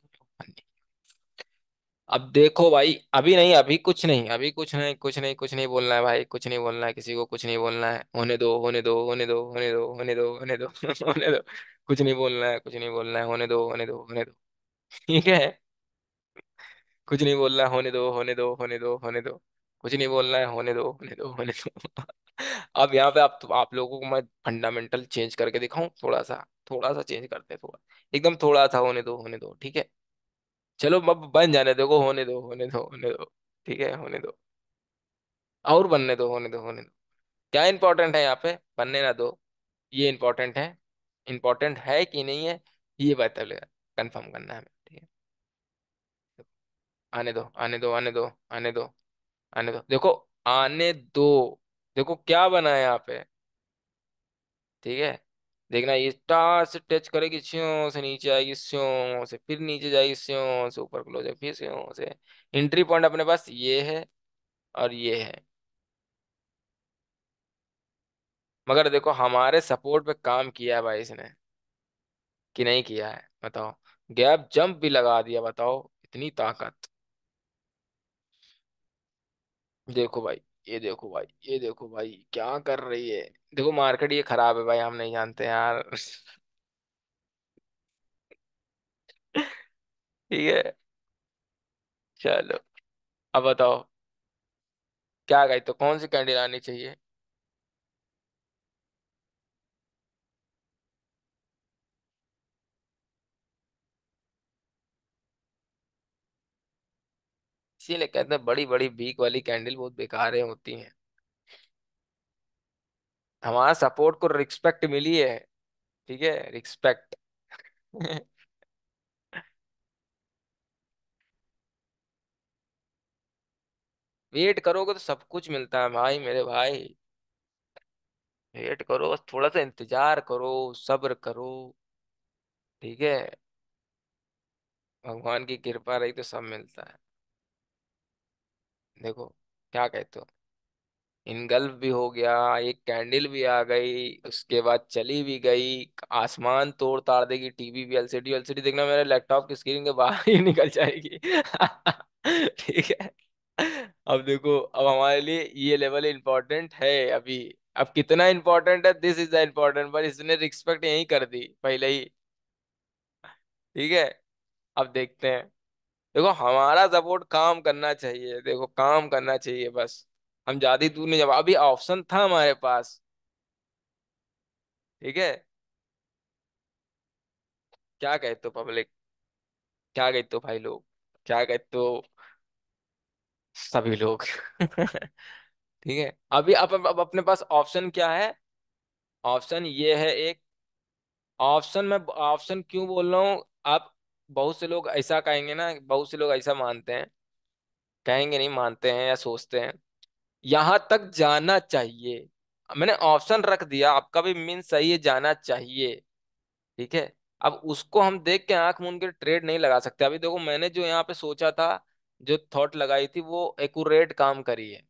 अब देखो भाई, अभी नहीं, अभी कुछ नहीं, अभी कुछ नहीं, कुछ नहीं, कुछ नहीं बोलना है भाई, कुछ नहीं बोलना है किसी को, कुछ नहीं बोलना है, होने दो होने दो होने दो होने दो होने दो होने दो होने दो, कुछ नहीं बोलना है, कुछ नहीं बोलना है, होने दो होने दो होने दो। ठीक है, कुछ नहीं बोलना है, होने दो होने दो होने दो होने दो, कुछ नहीं बोलना है, होने दो होने दो होने दो। अब यहाँ पे आप लोगों को मैं फंडामेंटल चेंज करके दिखाऊं, थोड़ा सा चेंज करते हैं, थोड़ा, एकदम थोड़ा सा, होने दो ठीक है। चलो अब बन जाने दो, होने दो होने दो होने दो, ठीक है होने दो, और बनने दो, होने दो। क्या इंपॉर्टेंट है यहाँ पे, बनने ना दो, ये इंपॉर्टेंट है, इंपॉर्टेंट है कि नहीं है, ये बता लेगा, कंफर्म करना है हमें, ठीक है। आने दो आने दो आने दो आने दो आने दो, देखो आने दो, देखो क्या बना है यहाँ पे, ठीक है। देखना ये टार से टच करेगी, स्यों से नीचे आएगी, स्यों से फिर नीचे जाएगी, स्यों से ऊपर क्लोज है, फिर स्यों से। एंट्री पॉइंट अपने पास ये है और ये है, मगर देखो हमारे सपोर्ट पे काम किया है भाई इसने, कि नहीं किया है बताओ। गैप जंप भी लगा दिया, बताओ इतनी ताकत। देखो भाई, ये देखो भाई, ये देखो भाई क्या कर रही है, देखो मार्केट ये खराब है भाई, हम नहीं जानते यार। ठीक है, चलो अब बताओ क्या गई, तो कौन सी कैंडल आनी चाहिए। इसीलिए कहते हैं बड़ी बड़ी बीक वाली कैंडल बहुत बेकार होती हैं। हमारा सपोर्ट को रिस्पेक्ट मिली है, ठीक है, रिस्पेक्ट। वेट करोगे तो सब कुछ मिलता है भाई, मेरे भाई, वेट करो बस, थोड़ा सा इंतजार करो, सब्र करो, ठीक है। भगवान की कृपा रही तो सब मिलता है। देखो क्या कहते हो, इनगल्फ भी हो गया, एक कैंडल भी आ गई, उसके बाद चली भी गई, आसमान तोड़ ताड़ देगी, टीवी भी, एलसीडी एलसीडी देखना मेरे लैपटॉप की स्क्रीन के बाहर ही निकल जाएगी। ठीक है। अब देखो, अब हमारे लिए ये लेवल इंपॉर्टेंट है अभी, अब कितना इंपॉर्टेंट है, दिस इज द इम्पोर्टेंट, पर इसने रिस्पेक्ट यही कर दी पहले ही। ठीक है, अब देखते हैं। देखो हमारा सपोर्ट काम करना चाहिए, देखो काम करना चाहिए बस, हम ज्यादा दूर नहीं, जब अभी ऑप्शन था हमारे पास, ठीक है। क्या कहते हो पब्लिक, क्या कहते हो भाई लोग, क्या कहते हो सभी लोग। ठीक है, अभी अब अपने पास ऑप्शन क्या है, ऑप्शन ये है एक। ऑप्शन में ऑप्शन क्यों बोल रहा हूँ आप? बहुत से लोग ऐसा कहेंगे ना, बहुत से लोग ऐसा मानते हैं, कहेंगे नहीं मानते हैं या सोचते हैं, यहां तक जाना चाहिए। मैंने ऑप्शन रख दिया, आपका भी मीन सही है, जाना चाहिए। ठीक है। अब उसको हम देख के आंख मूंद के ट्रेड नहीं लगा सकते। अभी देखो मैंने जो यहाँ पे सोचा था, जो थॉट लगाई थी, वो एक्यूरेट काम करी है।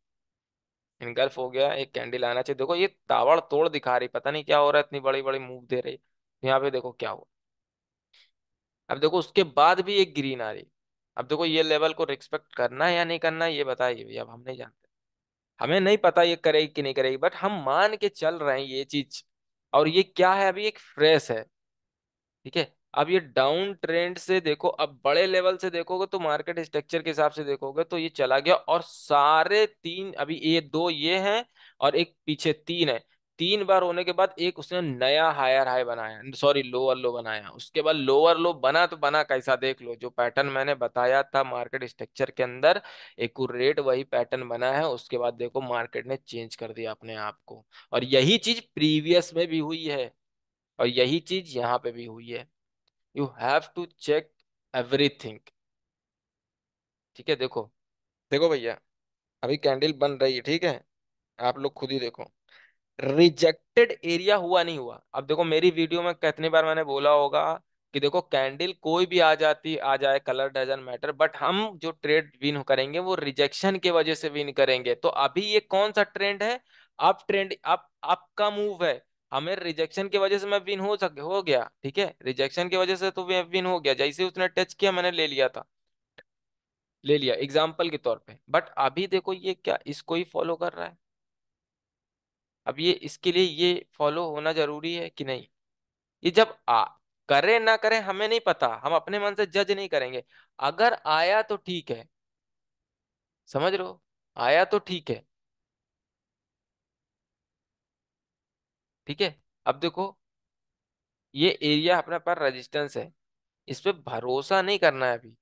इनगल्फ हो गया, एक कैंडल आना चाहिए। देखो ये ताबड़ तोड़ दिखा रही, पता नहीं क्या हो रहा है, इतनी बड़ी बड़ी मूव दे रही। यहाँ पे देखो क्या हुआ। अब देखो उसके बाद भी एक ग्रीन आ रही। अब देखो ये लेवल को रिस्पेक्ट करना है या नहीं करना है, ये बताइए भैया, अब हम नहीं जानते। हमें नहीं पता ये करेगी कि नहीं करेगी, बट हम मान के चल रहे हैं ये चीज। और ये क्या है, अभी एक फ्रेश है। ठीक है। अब ये डाउन ट्रेंड से देखो, अब बड़े लेवल से देखोगे तो मार्केट स्ट्रक्चर के हिसाब से देखोगे तो ये चला गया, और सारे तीन, अभी ये दो ये हैं और एक पीछे तीन है। तीन बार होने के बाद एक उसने नया हायर हाई बनाया, सॉरी लोअर लो बनाया। उसके बाद लोअर लो बना तो बना कैसा, देख लो जो पैटर्न मैंने बताया था मार्केट स्ट्रक्चर के अंदर, एक्यूरेट वही पैटर्न बना है। उसके बाद देखो मार्केट ने चेंज कर दिया अपने आप को। और यही चीज प्रीवियस में भी हुई है, और यही चीज यहाँ पे भी हुई है। You have to check everything. ठीक है। देखो, देखो भैया, अभी कैंडल बन रही है, ठीक है, आप लोग खुद ही देखो। रिजेक्टेड एरिया हुआ नहीं हुआ। अब देखो मेरी वीडियो में कितनी बार मैंने बोला होगा कि देखो कैंडल कोई भी आ जाती आ जाए, कलर डजन मैटर, बट हम जो ट्रेड विन करेंगे वो रिजेक्शन के वजह से विन करेंगे। तो अभी ये कौन सा ट्रेंड है? अप ट्रेंड, अप अप का मूव है। हमें रिजेक्शन की वजह से मैं विन हो गया। ठीक है, रिजेक्शन की वजह से तो विन हो गया, जैसे उसने टच किया मैंने ले लिया था, ले लिया एग्जाम्पल के तौर पे। बट अभी देखो ये क्या इसको ही फॉलो कर रहा है। अब ये इसके लिए ये फॉलो होना जरूरी है कि नहीं? ये जब करे ना करे हमें नहीं पता, हम अपने मन से जज नहीं करेंगे। अगर आया तो ठीक है, समझ रहे हो, आया तो ठीक है। ठीक है। अब देखो ये एरिया अपने पास रेजिस्टेंस है, इस पे भरोसा नहीं करना है अभी।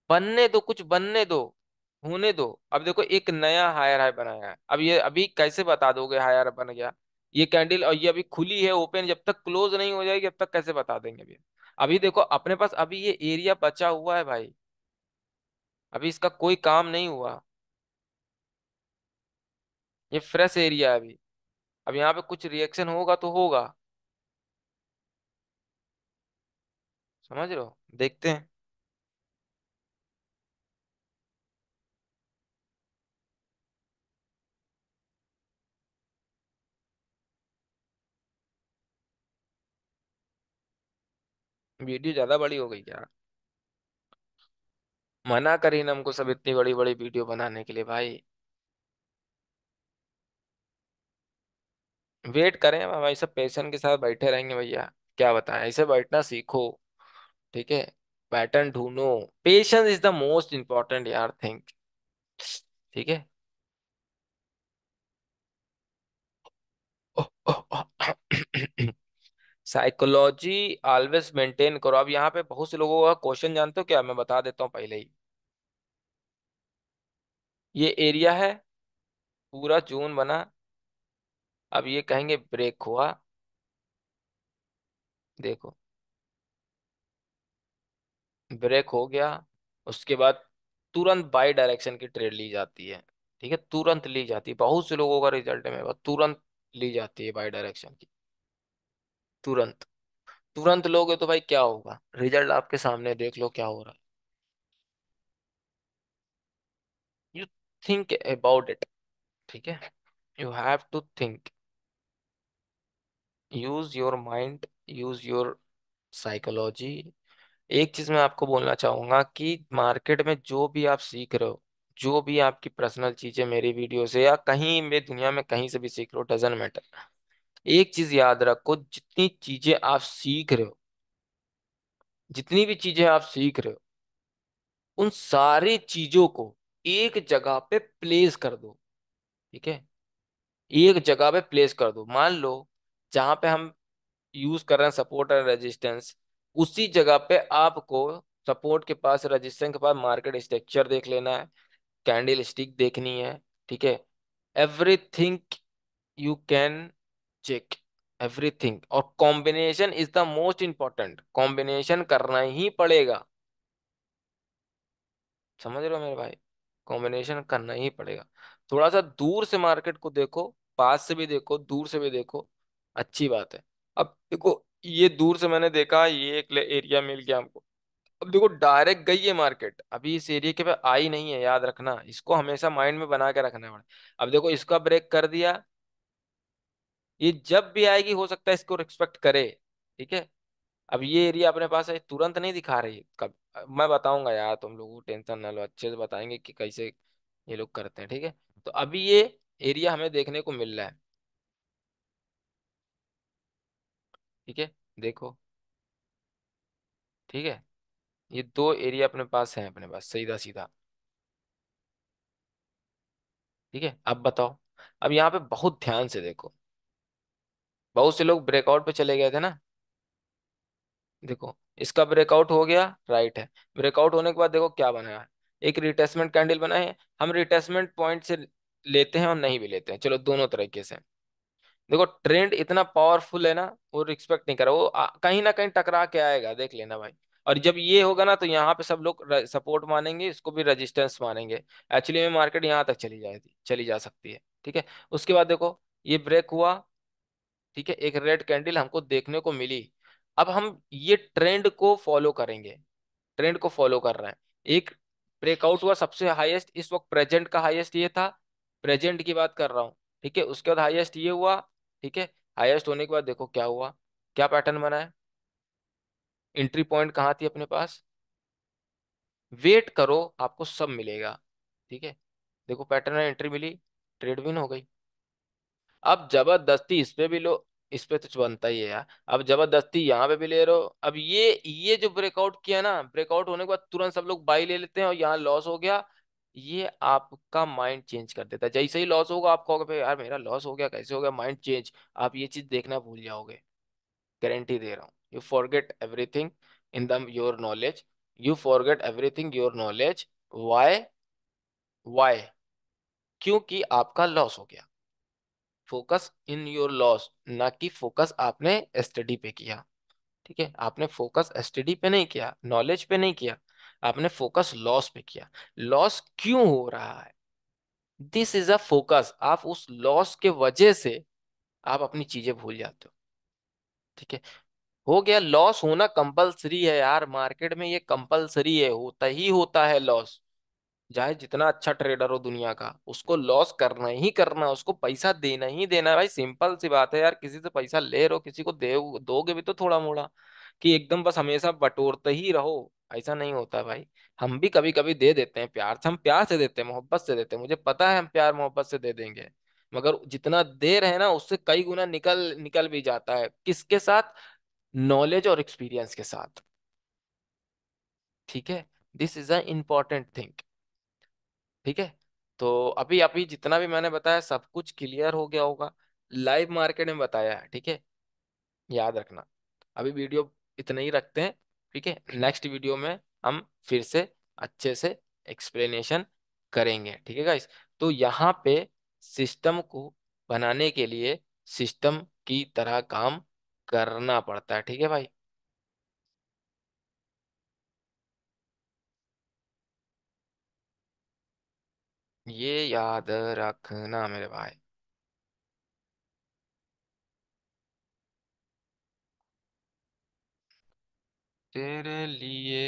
बनने दो, कुछ बनने दो, होने दो। अब देखो एक नया हायर हाई बनाया है, अब ये अभी कैसे बता दोगे हायर बन गया? ये कैंडल, और ये अभी खुली है ओपन, जब तक क्लोज नहीं हो जाएगी अब तक कैसे बता देंगे अभी? अभी देखो अपने पास अभी ये एरिया बचा हुआ है भाई, अभी इसका कोई काम नहीं हुआ। ये फ्रेश एरिया है अभी। अब यहाँ पे कुछ रिएक्शन होगा तो होगा, समझ रहे हो, देखते हैं। वीडियो ज्यादा बड़ी हो गई क्या? मना करी ना हमको सब इतनी बड़ी बड़ी वीडियो बनाने के लिए भाई। वेट करें, हम ऐसा पेशेंट के साथ बैठे रहेंगे भैया, क्या बताएं, ऐसे बैठना सीखो। ठीक है। पैटर्न ढूंढो। Patience is the most important यार थिंग। ठीक है। साइकोलॉजी ऑलवेज मेंटेन करो। अब यहाँ पे बहुत से लोगों का क्वेश्चन जानते हो क्या, मैं बता देता हूँ पहले ही। ये एरिया है, पूरा जून बना। अब ये कहेंगे ब्रेक हुआ, देखो ब्रेक हो गया। उसके बाद तुरंत बाई डायरेक्शन की ट्रेड ली जाती है। ठीक है, तुरंत ली जाती है, बहुत से लोगों का रिजल्ट है मेरे पास, तुरंत ली जाती है बाई डायरेक्शन की, तुरंत। तुरंत लोगे तो भाई क्या होगा, रिजल्ट आपके सामने, देख लो क्या हो रहा है। You think about it. ठीक है, you have to think, use your mind, use your psychology. एक चीज मैं आपको बोलना चाहूंगा कि मार्केट में जो भी आप सीख रहे हो, जो भी आपकी पर्सनल चीजें मेरी वीडियो से या कहीं भी दुनिया में कहीं से भी सीख लो, डजेंट मैटर। एक चीज याद रखो, जितनी चीजें आप सीख रहे हो, जितनी भी चीजें आप सीख रहे हो, उन सारी चीजों को एक जगह पे प्लेस कर दो। ठीक है, एक जगह पे प्लेस कर दो। मान लो जहां पे हम यूज कर रहे हैं सपोर्ट और रेजिस्टेंस, उसी जगह पे आपको सपोर्ट के पास, रेजिस्टेंस के पास मार्केट स्ट्रक्चर देख लेना है, कैंडल स्टिक देखनी है। ठीक है, everything you can check everything, और combination is the most important, combination करना ही पड़ेगा। समझ रहे हो मेरे भाई, कॉम्बिनेशन करना ही पड़ेगा। थोड़ा सा दूर से मार्केट को देखो, पास से भी देखो, दूर से भी देखो, अच्छी बात है। अब देखो, ये दूर से मैंने देखा, ये एक एरिया मिल गया हमको। अब देखो डायरेक्ट गई है मार्केट, अभी इस एरिया के पे आई नहीं है, याद रखना, इसको हमेशा माइंड में बना के रखना है। अब देखो इसका ब्रेक कर दिया, ये जब भी आएगी हो सकता है इसको रिस्पेक्ट करे। ठीक है, अब ये एरिया अपने पास है, तुरंत नहीं दिखा रही है, कब मैं बताऊंगा यार, तुम लोगों को टेंशन ना लो, अच्छे से बताएंगे कि कैसे ये लोग करते हैं। ठीक है, तो अभी ये एरिया हमें देखने को मिल रहा है। ठीक है, देखो, ठीक है, ये दो एरिया अपने पास है, अपने पास सीधा सीधा। ठीक है, अब बताओ, अब यहाँ पे बहुत ध्यान से देखो, बहुत से लोग ब्रेकआउट पे चले गए थे ना। देखो इसका ब्रेकआउट हो गया, राइट है, ब्रेकआउट होने के बाद देखो क्या बना है, एक रिटेसमेंट कैंडल बना है। हम रिटेसमेंट पॉइंट से लेते हैं और नहीं भी लेते हैं, चलो दोनों तरीके से। देखो ट्रेंड इतना पावरफुल है ना, वो रिस्पेक्ट नहीं कर रहा, वो कहीं ना कहीं टकरा के आएगा, देख लेना भाई। और जब ये होगा ना, तो यहाँ पे सब लोग सपोर्ट मानेंगे, इसको भी रेजिस्टेंस मानेंगे। एक्चुअली में मार्केट यहाँ तक चली जाएगी, चली जा सकती है। ठीक है, उसके बाद देखो ये ब्रेक हुआ। ठीक है, एक रेड कैंडल हमको देखने को मिली। अब हम ये ट्रेंड को फॉलो करेंगे, ट्रेंड को फॉलो कर रहे हैं। एक ब्रेकआउट हुआ सबसे हाईएस्ट, इस वक्त प्रेजेंट का हाईएस्ट ये था, प्रेजेंट की बात कर रहा हूँ। ठीक है, उसके बाद हाईएस्ट ये हुआ। ठीक है, हाईएस्ट होने के बाद देखो क्या हुआ, क्या पैटर्न बना है, एंट्री पॉइंट कहाँ थी अपने पास, वेट करो आपको सब मिलेगा। ठीक है, देखो पैटर्न में एंट्री मिली, ट्रेड विन हो गई। अब जबरदस्ती इस पे भी लो, इस पे तो बनता ही है यार, अब जबरदस्ती यहाँ पे भी ले रहे हो। अब ये जो ब्रेकआउट किया ना, ब्रेकआउट होने के बाद तुरंत सब लोग बाई ले लेते हैं और यहाँ लॉस हो गया। ये आपका माइंड चेंज कर देता है, जैसे ही लॉस होगा आप कहोगे भाई यार मेरा लॉस हो गया, कैसे हो गया, माइंड चेंज। आप ये चीज देखना भूल जाओगे, गारंटी दे रहा हूँ। You forget everything in the your knowledge, you forget everything your knowledge. Why, why, क्योंकि आपका लॉस हो गया। फोकस इन योर लॉस, ना कि फोकस आपने स्टडी पे किया। ठीक है, आपने फोकस स्टडी पे नहीं किया, नॉलेज पे नहीं किया, आपने फोकस लॉस पे किया। लॉस क्यों हो रहा है, दिस इज अ फोकस। आप उस लॉस के वजह से आप अपनी चीजें भूल जाते हो। ठीक है, हो गया, लॉस होना कंपलसरी है यार, मार्केट में ये कंपलसरी है, होता ही होता है लॉस। चाहे जितना अच्छा ट्रेडर हो दुनिया का, उसको लॉस करना ही करना है, उसको पैसा देना ही देना है भाई, सिंपल सी बात है यार। किसी से पैसा ले रहे हो, किसी को दे दोगे भी तो थोड़ा मोड़ा, कि एकदम बस हमेशा बटोरते ही रहो, ऐसा नहीं होता भाई। हम भी कभी कभी दे देते हैं प्यार से, हम प्यार से देते हैं, मोहब्बत से देते हैं, मुझे पता है हम प्यार मोहब्बत से दे देंगे। मगर जितना दे रहे हैं ना, उससे कई गुना निकल निकल भी जाता है, किसके साथ, नॉलेज और एक्सपीरियंस के साथ। ठीक है, this is a important thing. ठीक है, तो अभी अभी जितना भी मैंने बताया सब कुछ क्लियर हो गया होगा, लाइव मार्केट में बताया है। ठीक है, याद रखना। अभी वीडियो इतना ही रखते हैं। ठीक है, नेक्स्ट वीडियो में हम फिर से अच्छे से एक्सप्लेनेशन करेंगे। ठीक है गाइस, तो यहाँ पे सिस्टम को बनाने के लिए सिस्टम की तरह काम करना पड़ता है। ठीक है भाई, ये याद रखना मेरे भाई। तेरे लिए,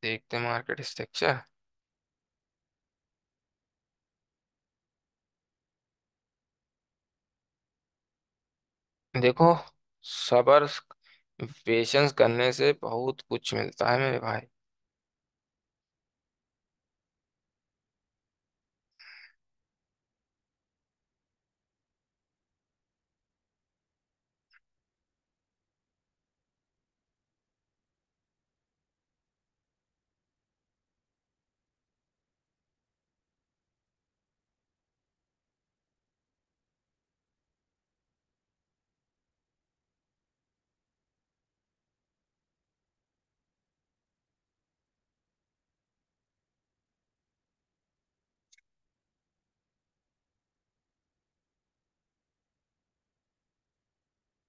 देखते मार्केट स्ट्रक्चर। देखो, सबर, पेशेंस करने से बहुत कुछ मिलता है मेरे भाई।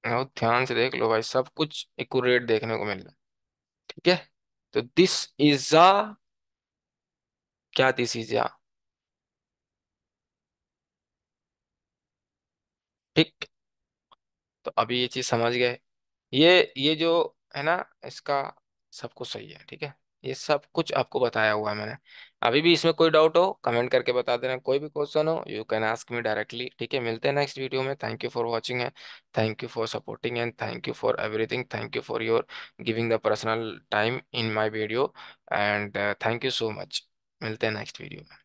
और ध्यान से देख लो भाई, सब कुछ एक्यूरेट देखने को मिल रहा है। ठीक है, तो दिस इज अ, क्या दिस इज अ, ठीक। तो अभी ये चीज समझ गए। ये जो है ना, इसका सब कुछ सही है। ठीक है, ये सब कुछ आपको बताया हुआ है मैंने। अभी भी इसमें कोई डाउट हो कमेंट करके बता देना, कोई भी क्वेश्चन हो you can ask me directly. ठीक है, मिलते हैं नेक्स्ट वीडियो में। थैंक यू फॉर वॉचिंग है, thank you for supporting and thank you for everything, thank you for your giving the personal time in my video and thank you so much. मिलते हैं next video में।